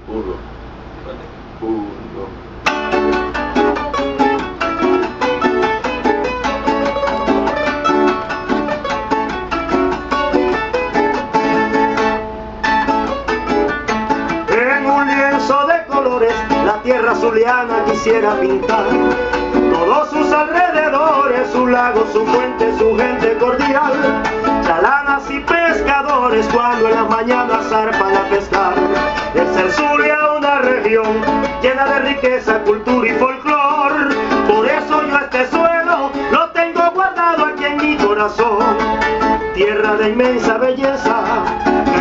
Uno. Uno. En un lienzo de colores la tierra zuliana quisiera pintar, todos sus alrededores, su lago, su fuente, su gente cordial, chalanas y pescadores cuando en las mañanas zarpan a pescar. Es el Zulia una región llena de riqueza, cultura y folclor, por eso yo este suelo lo tengo guardado aquí en mi corazón. Tierra de inmensa belleza,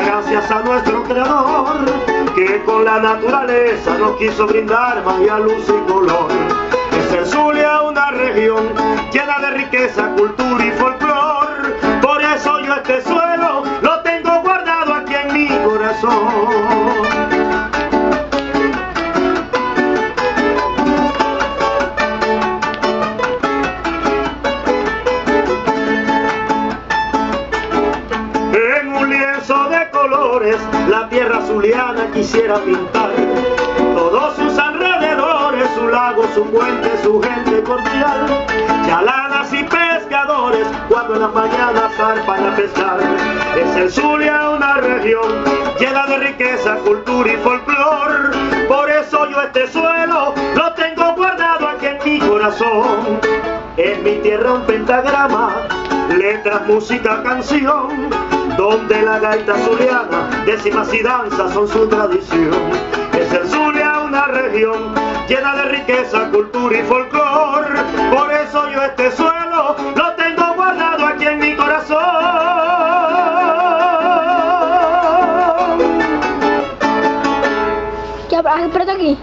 gracias a nuestro creador, que con la naturaleza nos quiso brindar magia, luz y color. Es el Zulia una región llena de riqueza, cultura y folclor, por eso yo este suelo lo tengo guardado aquí en mi corazón. En un lienzo de colores la tierra zuliana quisiera pintar, todos sus alrededores, su lago, su fuente, su gente cordial, chalanas y pescadores cuando en las mañanas zarpan a pescar. Es el Zulia una región llena de riqueza, cultura y folclor, por eso yo este suelo lo tengo guardado aquí en mi corazón. En mi tierra un pentagrama, letras, música, canción, donde la gaita zuliana, décimas y danzas son su tradición. Es el Zulia una región llena de riqueza, cultura y folclor, por eso yo este suelo lo tengo guardado aquí en mi corazón. ¿Qué apretó aquí?